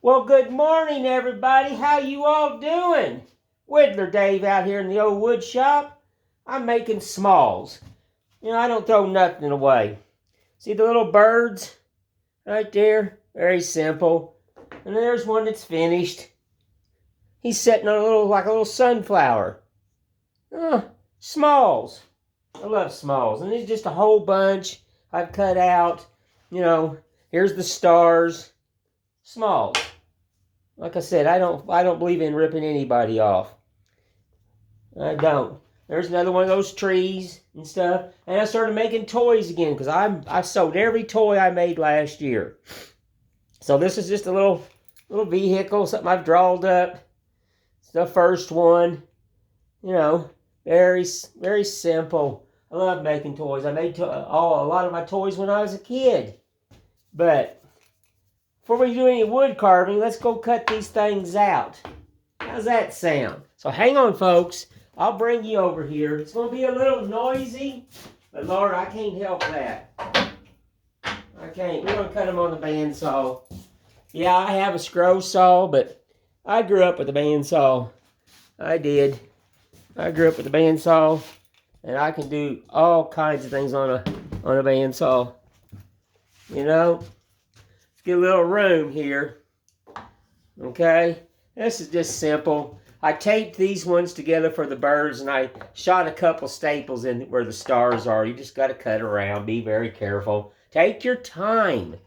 Well, good morning, everybody. How you all doing? Whittler Dave out here in the old wood shop. I'm making smalls. I don't throw nothing away. See the little birds right there? Very simple. And there's one that's finished. He's sitting on like a little sunflower. Smalls. I love smalls. And there's just a whole bunch I've cut out. Here's the stars. Smalls. Like I said, I don't believe in ripping anybody off. I don't. There's another one of those trees and stuff. And I started making toys again because I sold every toy I made last year. So this is just a little vehicle, something I've drawed up. It's the first one. Very, very simple. I love making toys. I made a lot of my toys when I was a kid. But before we do any wood carving, let's go cut these things out. How's that sound? So hang on, folks. I'll bring you over here. It's going to be a little noisy, but Lord, I can't help that. I can't. We're going to cut them on the bandsaw. Yeah, I have a scroll saw, but I grew up with a bandsaw. I did. I grew up with a bandsaw, and I can do all kinds of things on a bandsaw. Let's get a little room here. Okay? This is just simple. I taped these ones together for the birds, and I shot a couple staples in where the stars are. You just got to cut around. Be very careful. Take your time.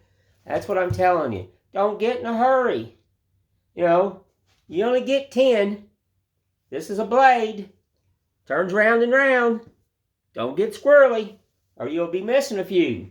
That's what I'm telling you. Don't get in a hurry. You only get 10. This is a blade. Turns round and round. Don't get squirrely, or you'll be missing a few.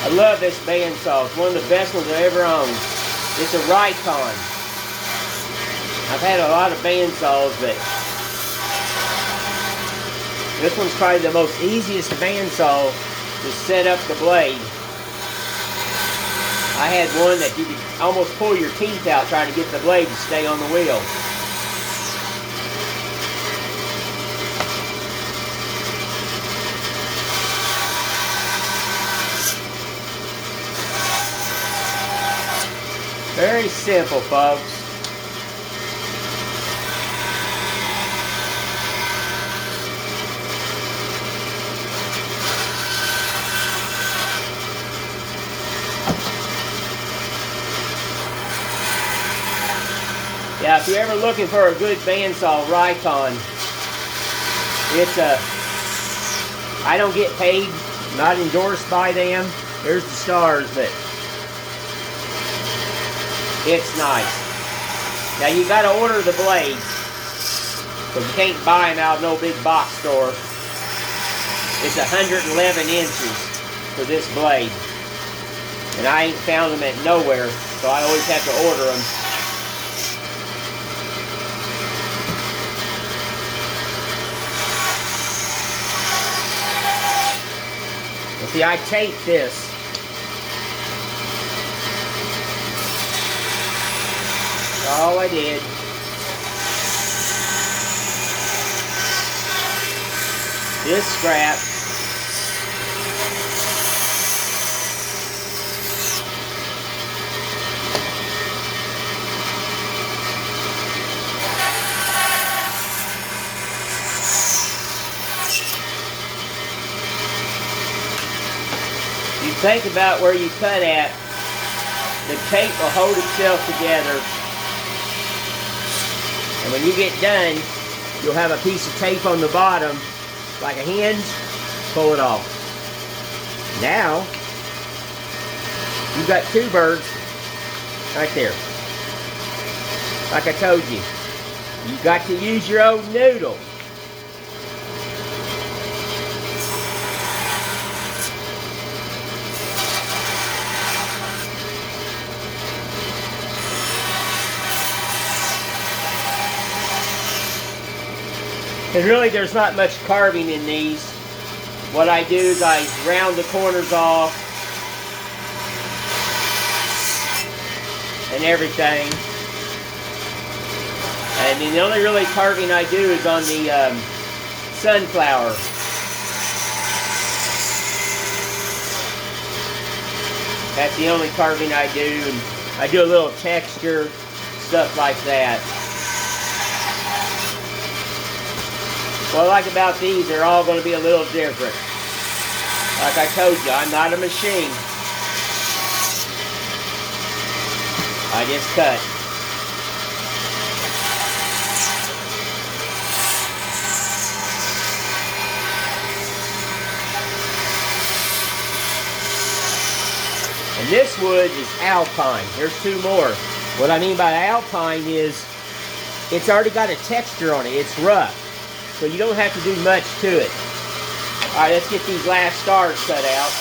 I love this bandsaw. It's one of the best ones I ever owned. It's a Rikon. I've had a lot of bandsaws, but this one's probably the most easiest bandsaw to set up the blade. I had one that you could almost pull your teeth out trying to get the blade to stay on the wheel. Very simple, folks. Yeah, if you're ever looking for a good bandsaw, Rikon. I don't get paid, not endorsed by them. There's the stars, but it's nice. Now you gotta order the blades, because you can't buy them out of no big box store. It's 111 inches for this blade. And I ain't found them at nowhere, so I always have to order them. Well, see, I taped this. All I did. This scrap. You think about where you cut at, the tape will hold itself together. And when you get done, you'll have a piece of tape on the bottom, like a hinge. Pull it off. Now, you've got two birds right there. Like I told you, you've got to use your own noodle. And really, there's not much carving in these. what I do is I round the corners off and everything. And then the only really carving I do is on the sunflower. That's the only carving I do. And I do a little texture, stuff like that. What I like about these, they're all going to be a little different. Like I told you, I'm not a machine. I just cut. And this wood is alpine. There's two more. What I mean by alpine is it's already got a texture on it. It's rough. So you don't have to do much to it. All right, let's get these last stars cut out.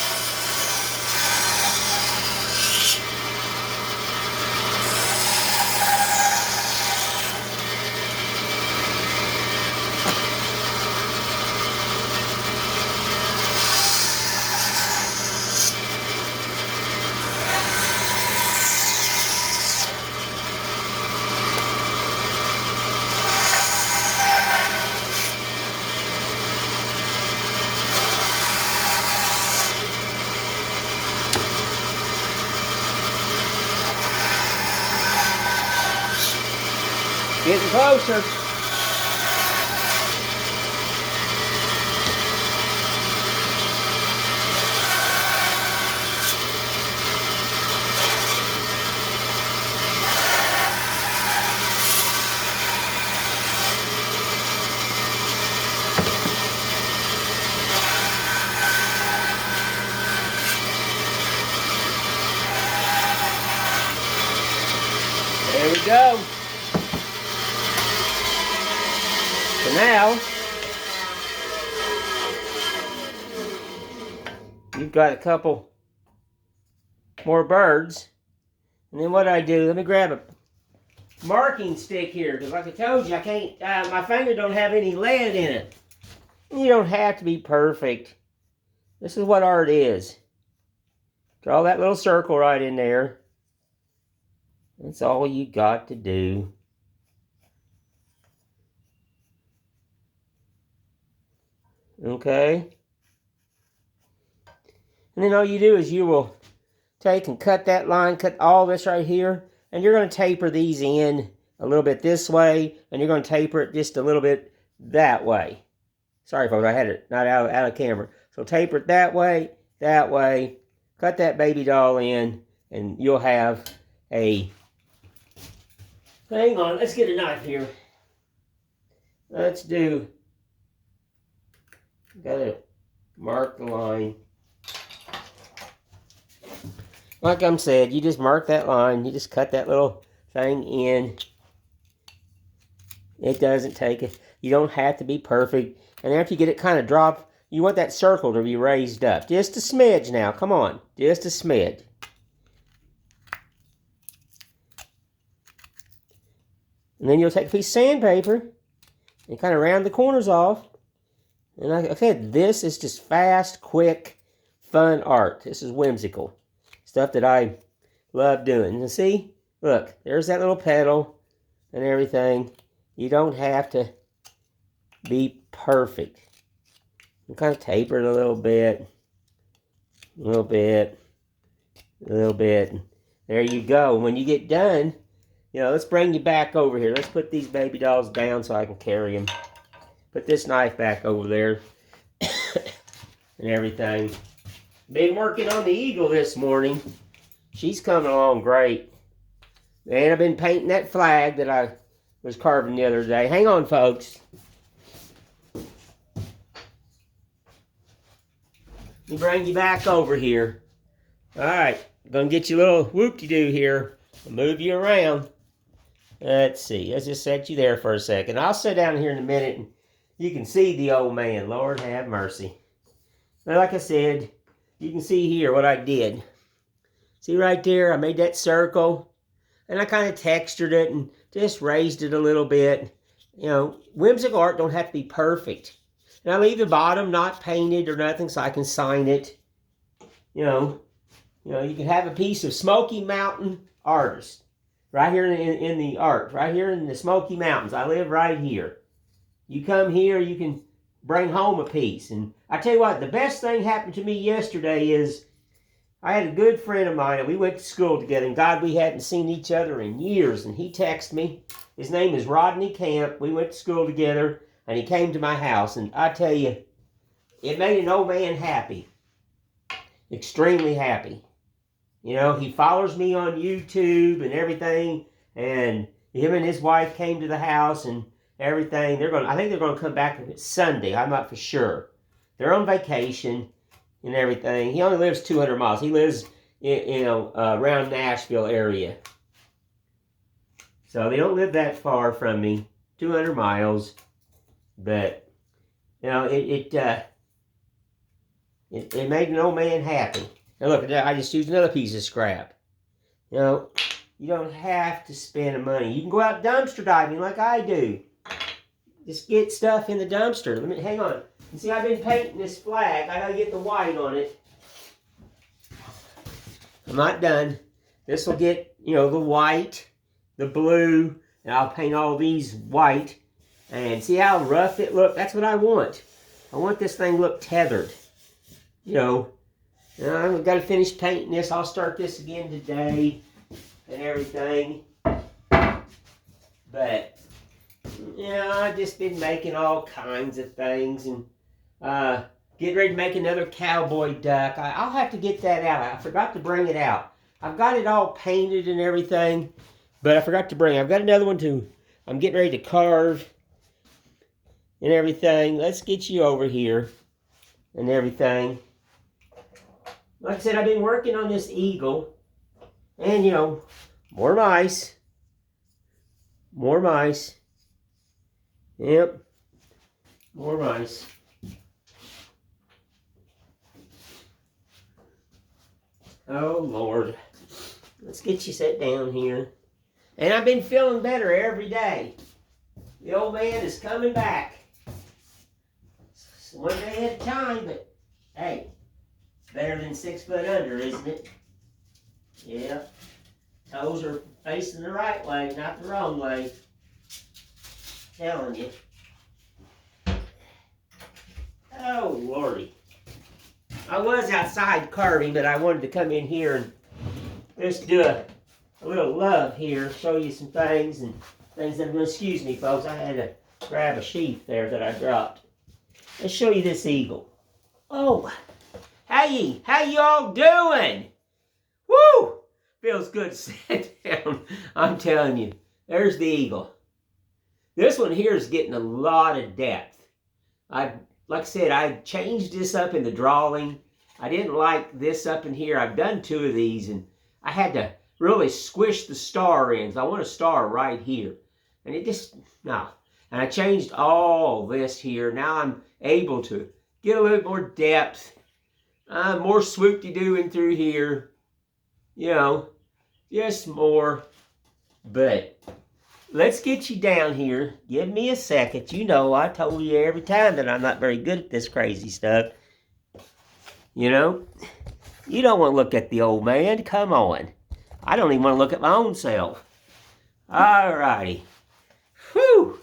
Getting closer. There we go. So now, you've got a couple more birds. And then what I do, let me grab a marking stick here, because like I told you, I can't, my finger don't have any lead in it. You don't have to be perfect. This is what art is. Draw that little circle right in there. That's all you got to do. Okay. And then all you do is you will take and cut that line, cut all this right here, and you're going to taper these in a little bit this way, and you're going to taper it just a little bit that way. Sorry folks, I had it not out of camera. So taper it that way, cut that baby doll in, and you'll have a... Hang on, let's get a knife here. Let's do... Gotta mark the line. Like I said, you just mark that line. You just cut that little thing in. It doesn't take it. You don't have to be perfect. And after you get it kind of dropped, you want that circle to be raised up. Just a smidge now. Come on. Just a smidge. And then you'll take a piece of sandpaper and kind of round the corners off. And like I said, this is just fast, quick, fun art. This is whimsical. Stuff that I love doing. And see, look, there's that little petal and everything. You don't have to be perfect. You kind of taper it a little bit. A little bit. A little bit. There you go. When you get done, you know, let's bring you back over here. Let's put these baby dolls down so I can carry them. Put this knife back over there and everything. Been working on the eagle this morning. She's coming along great. And I've been painting that flag that I was carving the other day. Hang on, folks. Let me bring you back over here. All right. Gonna get you a little whoop-de-doo here. I'll move you around. Let's see. Let's just set you there for a second. I'll sit down here in a minute and you can see the old man. Lord have mercy. Now, like I said, you can see here what I did. See right there, I made that circle. And I kind of textured it and just raised it a little bit. You know, whimsical art don't have to be perfect. And I leave the bottom not painted or nothing so I can sign it. You know, you can have a piece of Smoky Mountain artist. Right here in the art. Right here in the Smoky Mountains. I live right here. You come here, you can bring home a piece. And I tell you what, the best thing happened to me yesterday is I had a good friend of mine, and we went to school together, and God, we hadn't seen each other in years, and he texted me. His name is Rodney Camp. We went to school together, and he came to my house, and I tell you, it made an old man happy. Extremely happy. You know, he follows me on YouTube and everything, and him and his wife came to the house and everything. I think they're going to come back Sunday. I'm not for sure. They're on vacation and everything. He only lives 200 miles. He lives around Nashville area. So they don't live that far from me, 200 miles. But, it made an old man happy. Now look, I just used another piece of scrap. You don't have to spend money. You can go out dumpster diving like I do. Just get stuff in the dumpster. Hang on. You see, I've been painting this flag. I gotta get the white on it. I'm not done. This will get, the white, the blue, and I'll paint all these white. And see how rough it looks? That's what I want. I want this thing look tethered. I've got to finish painting this. I'll start this again today and everything. But, I've just been making all kinds of things and getting ready to make another cowboy duck. I'll have to get that out. I forgot to bring it out. I've got it all painted and everything, but I forgot to bring it. I've got another one too. I'm getting ready to carve and everything. Let's get you over here and everything. Like I said, I've been working on this eagle. And, more mice. More mice. Yep. More mice. Oh, Lord. Let's get you set down here. And I've been feeling better every day. The old man is coming back. It's one day at a time, but hey. Better than 6 foot under, isn't it? Yeah. Toes are facing the right way, not the wrong way. Telling you. Oh, Lordy. I was outside carving, but I wanted to come in here and just do a little love here, show you some things and things that are going to, excuse me, folks. I had to grab a sheath there that I dropped. Let's show you this eagle. Oh. Hey, how y'all doing? Woo! Feels good to sit down. I'm telling you. There's the eagle. This one here is getting a lot of depth. Like I said, I changed this up in the drawing. I didn't like this up in here. I've done 2 of these, and I had to really squish the star in. I want a star right here. And it just, no. And I changed all this here. Now I'm able to get a little more depth. More swoop-de-doo in through here. Just more. But let's get you down here. Give me a second. I told you every time that I'm not very good at this crazy stuff. You don't want to look at the old man. Come on. I don't even want to look at my own self. All righty. Whew.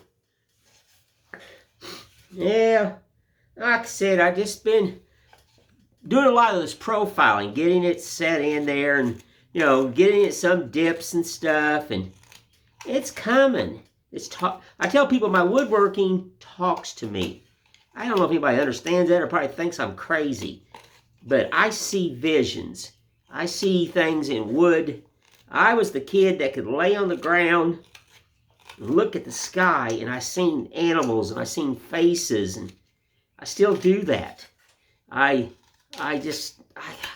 Yeah. Like I said, I just been doing a lot of this profiling, getting it set in there and, getting it some dips and stuff, and it's coming. I tell people my woodworking talks to me. I don't know if anybody understands that or probably thinks I'm crazy, but I see visions. I see things in wood. I was the kid that could lay on the ground and look at the sky, and I seen animals, and I seen faces, and I still do that. I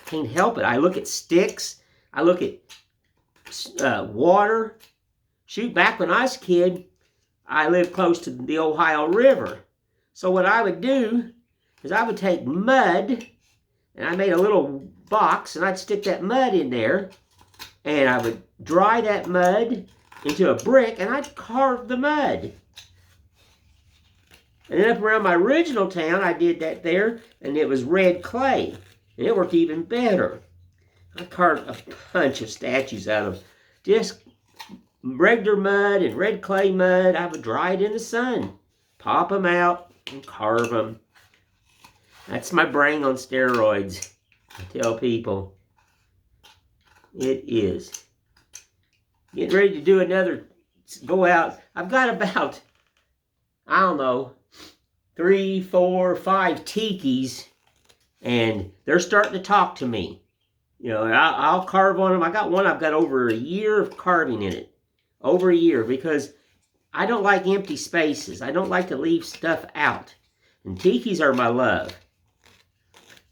can't help it. I look at sticks. I look at water. Shoot, back when I was a kid, I lived close to the Ohio River. So what I would do is I would take mud, and I made a little box, and I'd stick that mud in there, and I would dry that mud into a brick, and I'd carve the mud. And then up around my original town, I did that there, and it was red clay. And it worked even better. I carved a bunch of statues out of just regular mud and red clay mud. I would dry it in the sun, pop them out, and carve them. That's my brain on steroids, I tell people. It is. Getting ready to do another, go out. I've got about, I don't know, 3, 4, 5 tikis, and they're starting to talk to me. You know, I'll carve on them. I got one I've got over a year of carving in it. Over a year, because I don't like empty spaces. I don't like to leave stuff out. And tikis are my love.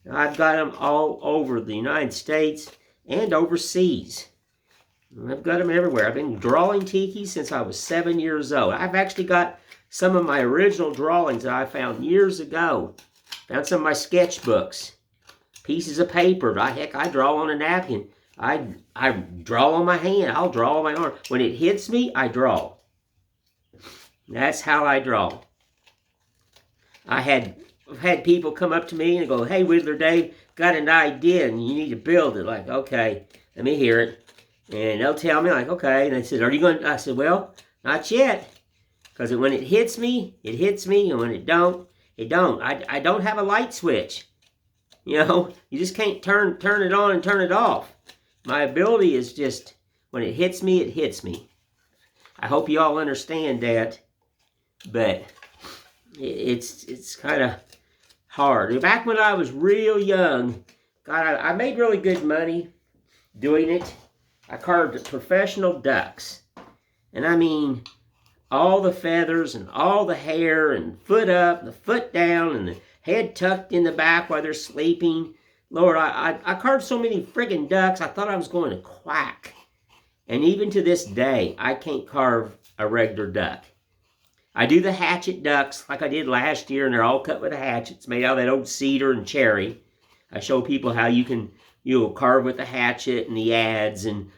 I've got them all over the United States and overseas. I've got them everywhere. I've been drawing tikis since I was 7 years old. I've actually got some of my original drawings that I found years ago. Found some of my sketchbooks. Pieces of paper. I draw on a napkin. I draw on my hand. I'll draw on my arm. When it hits me, I draw. That's how I draw. I've had people come up to me and go, "Hey, Whittler Dave, got an idea and you need to build it." Like, okay, let me hear it. And they'll tell me, like, okay. And they said, "Are you going to?" I said, "Well, not yet. Because when it hits me, it hits me. And when it don't, it don't. I don't have a light switch. You know, you just can't turn it on and turn it off. My ability is just, when it hits me, it hits me. I hope you all understand that. But it's kind of hard. Back when I was real young, God, I made really good money doing it. I carved professional ducks. And I mean, all the feathers and all the hair and foot up, and the foot down, and the head tucked in the back while they're sleeping. Lord, I carved so many friggin' ducks, I thought I was going to quack. And even to this day, I can't carve a regular duck. I do the hatchet ducks like I did last year, and they're all cut with a hatchet. It's made out of that old cedar and cherry. I show people how you can, carve with the hatchet and the adze and,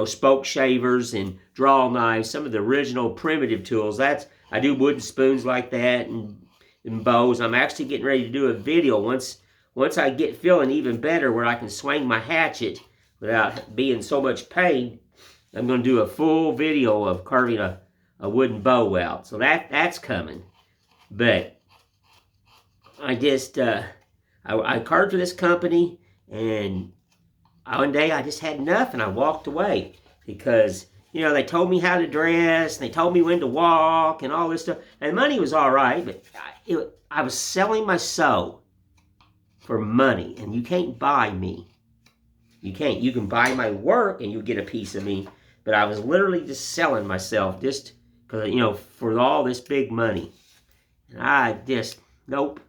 spoke shavers and draw knives, some of the original primitive tools. I do wooden spoons like that and bows. I'm actually getting ready to do a video once I get feeling even better where I can swing my hatchet without being so much pain. I'm going to do a full video of carving a wooden bow out. So that's coming. But I just, I carved for this company, and one day I just had enough and I walked away because, they told me how to dress and they told me when to walk and all this stuff. And money was all right, but I was selling my soul for money, and you can't buy me. You can't. You can buy my work and you get a piece of me, but I was literally just selling myself just because, for all this big money. And I just, nope.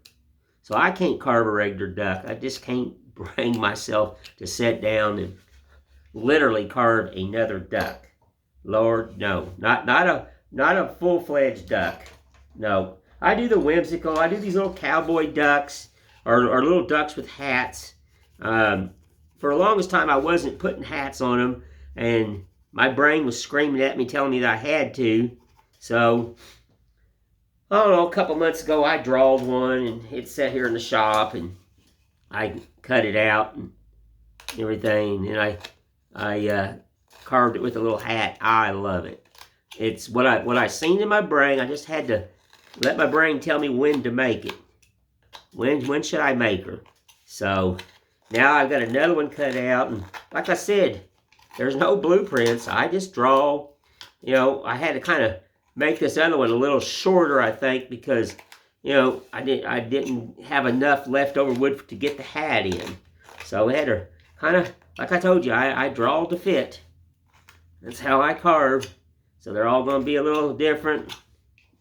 So I can't carve a regular duck. I just can't bring myself to sit down and literally carve another duck. Lord, no. Not a full-fledged duck. No. I do the whimsical. I do these little cowboy ducks or little ducks with hats. For the longest time, I wasn't putting hats on them, and my brain was screaming at me, telling me that I had to. So, I don't know, a couple months ago, I drawed one, and it sat here in the shop, and I cut it out and everything, and I carved it with a little hat. I love it. It's what I seen in my brain. I just had to let my brain tell me when to make it. When should I make her? So now I've got another one cut out, and like I said, there's no blueprints. I just draw. I had to kind of make this other one a little shorter, I think, because I didn't have enough leftover wood to get the hat in. So I had to kind of, like I told you, I draw to fit. That's how I carve. So they're all going to be a little different.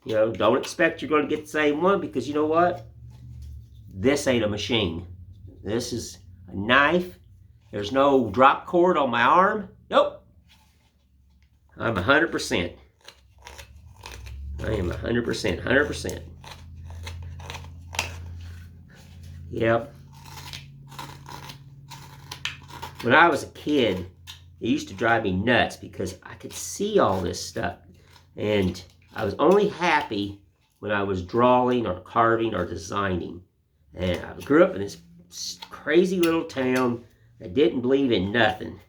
Don't expect you're going to get the same one, because you know what? This ain't a machine. This is a knife. There's no drop cord on my arm. Nope. I'm 100%. I am 100%. 100%. Yep. When I was a kid, it used to drive me nuts because I could see all this stuff. And I was only happy when I was drawing or carving or designing. And I grew up in this crazy little town that didn't believe in nothing.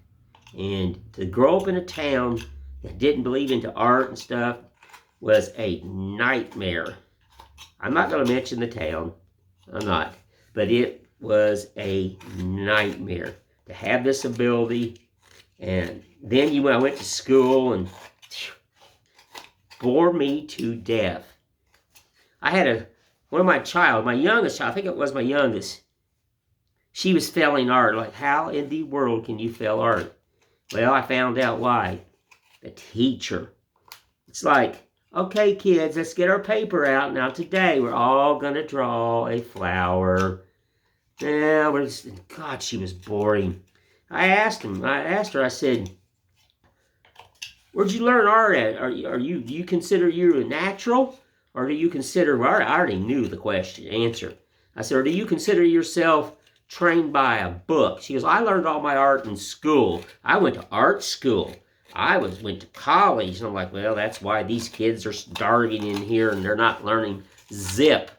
And to grow up in a town that didn't believe into art and stuff was a nightmare. I'm not going to mention the town. I'm not. But it was a nightmare to have this ability. And then I went to school and bore me to death. I had my youngest child, I think it was my youngest, she was failing art. Like, how in the world can you fail art? Well, I found out why. The teacher. It's like, okay, kids, let's get our paper out. Now, today, we're all going to draw a flower. Yeah, God, she was boring. I asked her, I said, where'd you learn art at? Do you consider you a natural? Or do you consider, I already knew the answer. I said, or do you consider yourself trained by a book? She goes, I learned all my art in school. I went to art school. I went to college. And I'm like, well, that's why these kids are starving in here and they're not learning zip.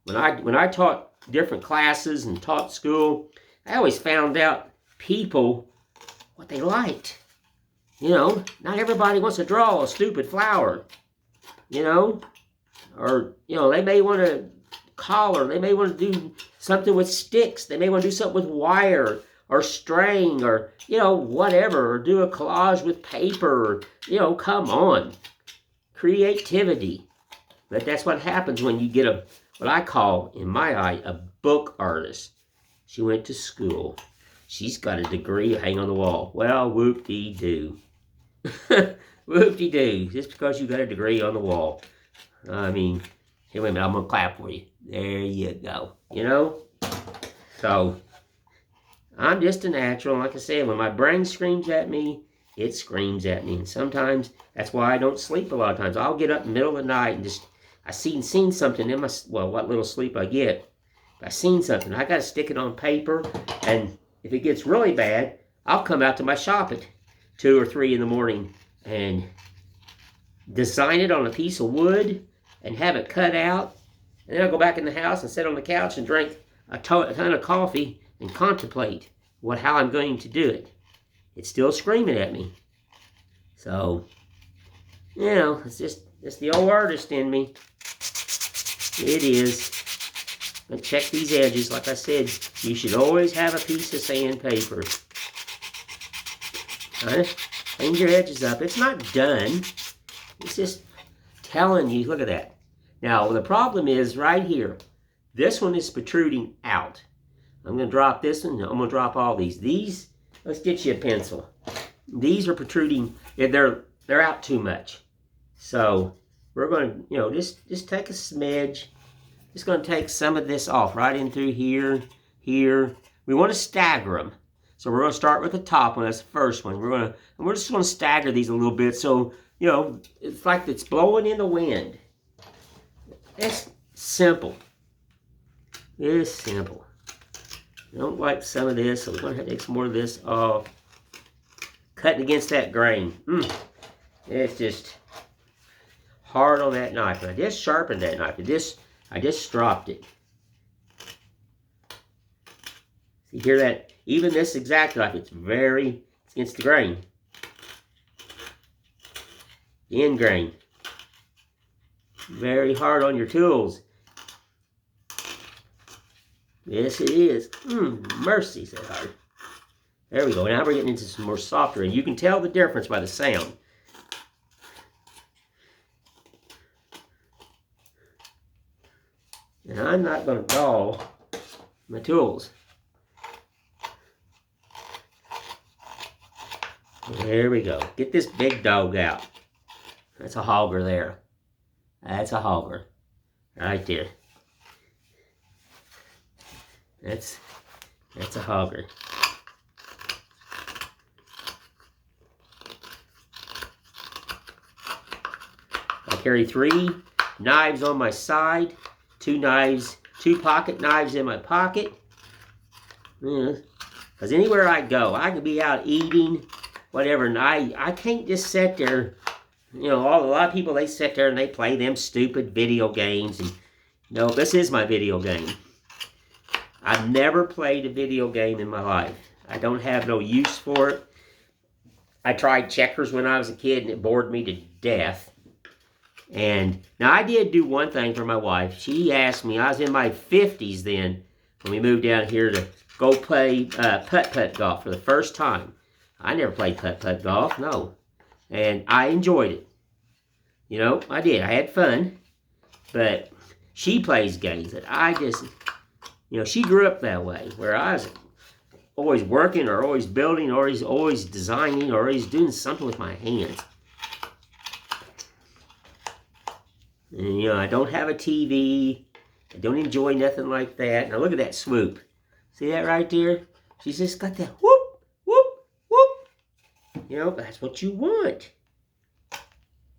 When I taught different classes and taught school, I always found out people what they liked. You know, not everybody wants to draw a stupid flower. You know, or, you know, they may want to collar. They may want to do something with sticks. They may want to do something with wire or string or, you know, whatever. Or do a collage with paper. Or, you know, come on. Creativity. But that's what happens when you get what I call, in my eye, a book artist. She went to school. She's got a degree hanging on the wall. Well, whoop-de-doo. Whoop-de-doo. Just because you got a degree on the wall. I mean, here, wait a minute, I'm going to clap for you. There you go. You know? So, I'm just a natural. Like I said, when my brain screams at me, it screams at me. And sometimes, that's why I don't sleep a lot of times. I'll get up in the middle of the night and just, I seen something in what little sleep I get. I seen something. I got to stick it on paper. And if it gets really bad, I'll come out to my shop at 2 or 3 in the morning and design it on a piece of wood and have it cut out. And then I'll go back in the house and sit on the couch and drink a ton of coffee and contemplate how I'm going to do it. It's still screaming at me. So, you know, it's the old artist in me. It is. And check these edges. Like I said, you should always have a piece of sandpaper. Clean your edges up. It's not done. It's just telling you, look at that. Now, the problem is right here. This one is protruding out. I'm going to drop this one. I'm going to drop all these. These, let's get you a pencil. These are protruding. They're out too much. So, we're going to, just take a smidge. Just going to take some of this off right in through here, here. We want to stagger them. So we're going to start with the top one. That's the first one. We're just going to stagger these a little bit so, it's like it's blowing in the wind. It's simple. It's simple. I don't like some of this, so we're going to take some more of this off. Cutting against that grain. It's just hard on that knife. I just sharpened that knife. I just dropped it. You hear that? Even this exact knife, it's against the grain. The end grain. Very hard on your tools. Yes, it is. Mercy, said hard. There we go. Now we're getting into some more softer, and you can tell the difference by the sound. And I'm not going to dull my tools. There we go. Get this big dog out. That's a hogger there. That's a hogger. Right there. That's a hogger. I carry 3 knives on my side. 2 pocket knives in my pocket. Because anywhere I go, I could be out eating, whatever, and I can't just sit there You know, a lot of people, they sit there and they play them stupid video games. And, no, this is my video game. I've never played a video game in my life. I don't have no use for it. I tried checkers when I was a kid, and it bored me to death. And now I did do one thing for my wife. She asked me, I was in my 50s then, when we moved down here to go play putt-putt golf for the first time. I never played putt-putt golf, no. And I enjoyed it. You know, I did. I had fun. But she plays games that I just, you know, she grew up that way, where I was always working or always building or always designing or always doing something with my hands. And, you know, I don't have a TV. I don't enjoy nothing like that. Now look at that swoop. See that right there? She's just got that whoop, whoop, whoop. You know, that's what you want.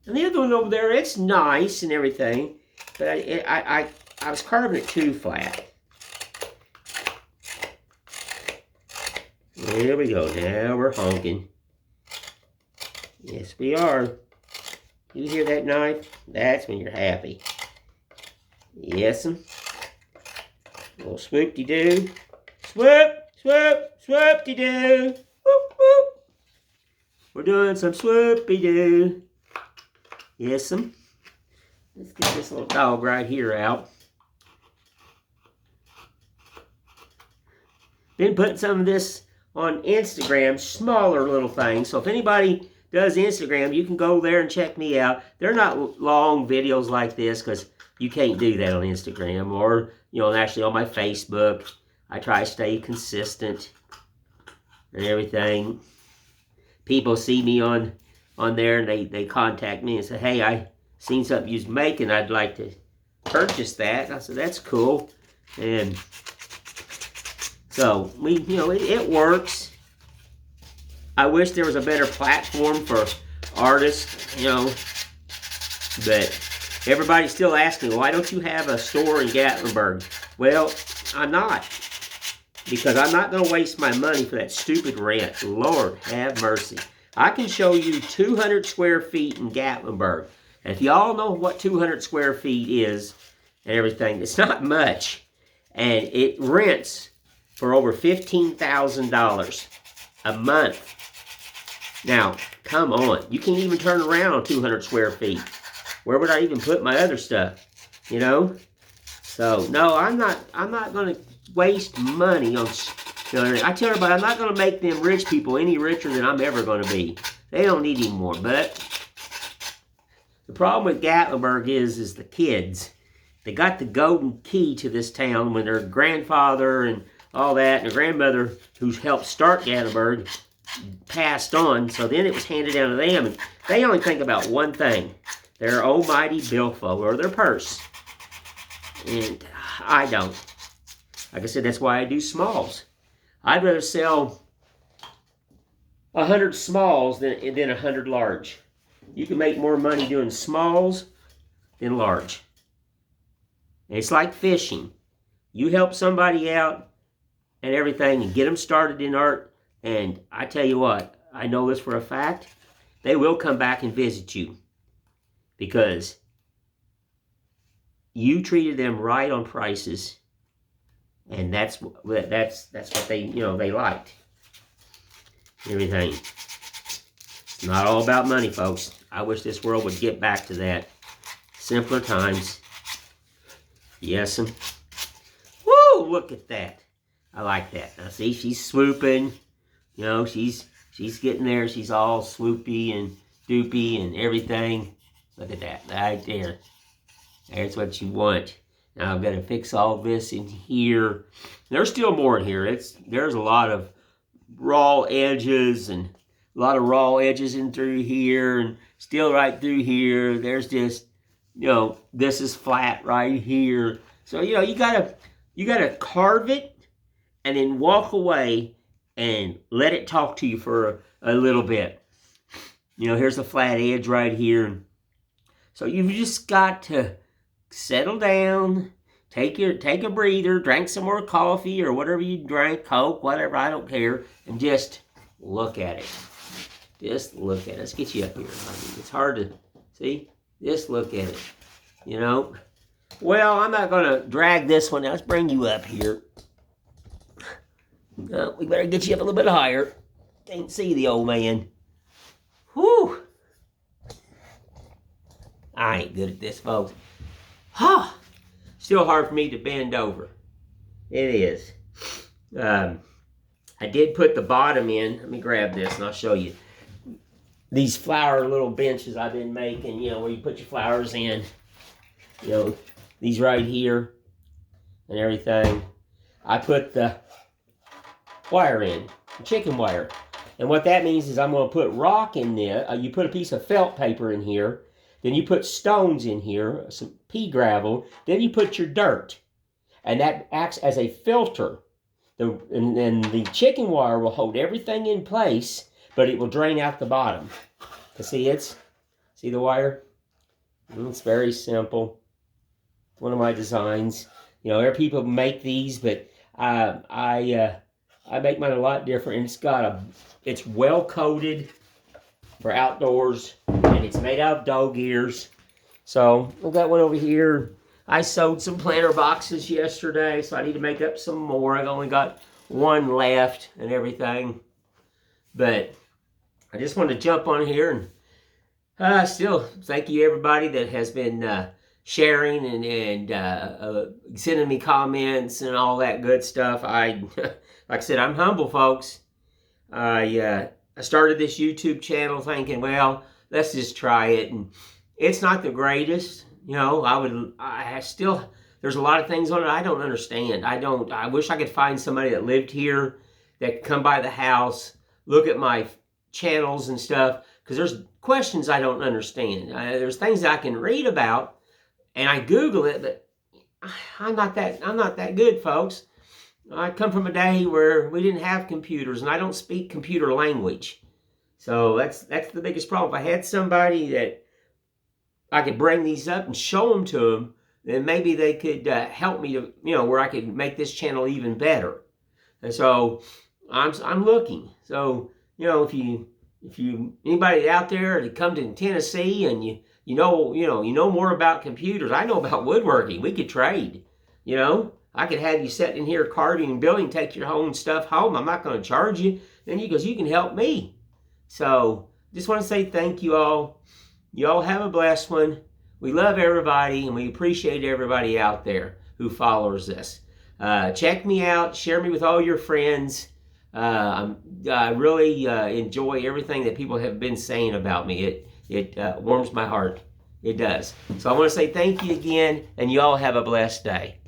And the other one over there, it's nice and everything, but I was carving it too flat. There we go. Now we're honking. Yes, we are. You hear that knife? That's when you're happy. Yes'm. Little swoop-de-doo. Swoop, swoop, swoop-de-doo. Whoop, whoop. We're doing some swoop-de-doo. Yes'm. Let's get this little dog right here out. Been putting some of this on Instagram, smaller little things. So if anybody does Instagram, you can go there and check me out. They're not long videos like this because you can't do that on Instagram or, you know, actually on my Facebook. I try to stay consistent and everything. People see me on there and they contact me and say, hey, I seen something you was making. I'd like to purchase that. And I said, that's cool. And so, you know, it works. I wish there was a better platform for artists, you know, but everybody's still asking, why don't you have a store in Gatlinburg? Well, I'm not, because I'm not going to waste my money for that stupid rent. Lord have mercy. I can show you 200 square feet in Gatlinburg. And if y'all know what 200 square feet is and everything, it's not much. And it rents for over $15,000 a month. Now, come on. You can't even turn around on 200 square feet. Where would I even put my other stuff? You know? So, no, I'm not going to waste money on, you know, I tell everybody, I'm not going to make them rich people any richer than I'm ever going to be. They don't need any more. But the problem with Gatlinburg is the kids. They got the golden key to this town when their grandfather and all that, and their grandmother, who helped start Gatlinburg, passed on, so then it was handed down to them, and they only think about one thing, their almighty billfold, or their purse. And I don't. Like I said, that's why I do smalls. I'd rather sell 100 smalls than 100 large. You can make more money doing smalls than large. And it's like fishing. You help somebody out and everything and get them started in art, and I tell you what, I know this for a fact, they will come back and visit you because you treated them right on prices, and that's what they, you know, they liked. Everything. It's not all about money, folks. I wish this world would get back to that. Simpler times. Yes'm. Woo! Look at that. I like that. Now see, she's swooping. You know, she's getting there. She's all swoopy and doopy and everything. Look at that right there. There's what you want. Now I've got to fix all this in here. There's still more in here. There's a lot of raw edges and a lot of raw edges in through here and still right through here. There's just, you know, this is flat right here. So, you know, you gotta carve it and then walk away and let it talk to you for a little bit. You know, here's a flat edge right here. So you've just got to settle down, take a breather, drink some more coffee or whatever you drink, Coke, whatever, I don't care, and just look at it. Just look at it. Let's get you up here. I mean, it's hard to see. Just look at it. You know. Well, I'm not going to drag this one. Let's bring you up here. We better get you up a little bit higher. Can't see the old man. Whew. I ain't good at this, folks. Huh. Still hard for me to bend over. It is. I did put the bottom in. Let me grab this and I'll show you. These flower little benches I've been making, you know, where you put your flowers in. You know, these right here and everything. I put the wire in, the chicken wire. And what that means is I'm going to put rock in there. You put a piece of felt paper in here. Then you put stones in here, some pea gravel. Then you put your dirt. And that acts as a filter. And the chicken wire will hold everything in place, but it will drain out the bottom. See the wire? It's very simple. One of my designs. You know, there are people who make these, but I make mine a lot different. And it's well coated for outdoors, and it's made out of dog ears. So I've got one over here. I sewed some planter boxes yesterday, so I need to make up some more. I've only got one left and everything. But I just wanted to jump on here and still thank you everybody that has been sharing and sending me comments and all that good stuff. Like I said, I'm humble, folks. I started this YouTube channel thinking, well, let's just try it, and it's not the greatest. You know, there's a lot of things on it I don't understand. I wish I could find somebody that lived here that could come by the house, look at my channels and stuff, because there's questions I don't understand. There's things I can read about, and I Google it, but I'm not that good, folks. I come from a day where we didn't have computers, and I don't speak computer language. So that's the biggest problem. If I had somebody that I could bring these up and show them to them, then maybe they could help me to, you know, where I could make this channel even better. And so I'm looking. So, you know, if you anybody out there that come to Tennessee and you know more about computers, I know about woodworking. We could trade. You know, I could have you set in here carving and building, take your own stuff home. I'm not going to charge you. Then you can help me. So just want to say thank you all. You all have a blessed one. We love everybody, and we appreciate everybody out there who follows us. Check me out. Share me with all your friends. I really enjoy everything that people have been saying about me. It warms my heart. It does. So I want to say thank you again, and you all have a blessed day.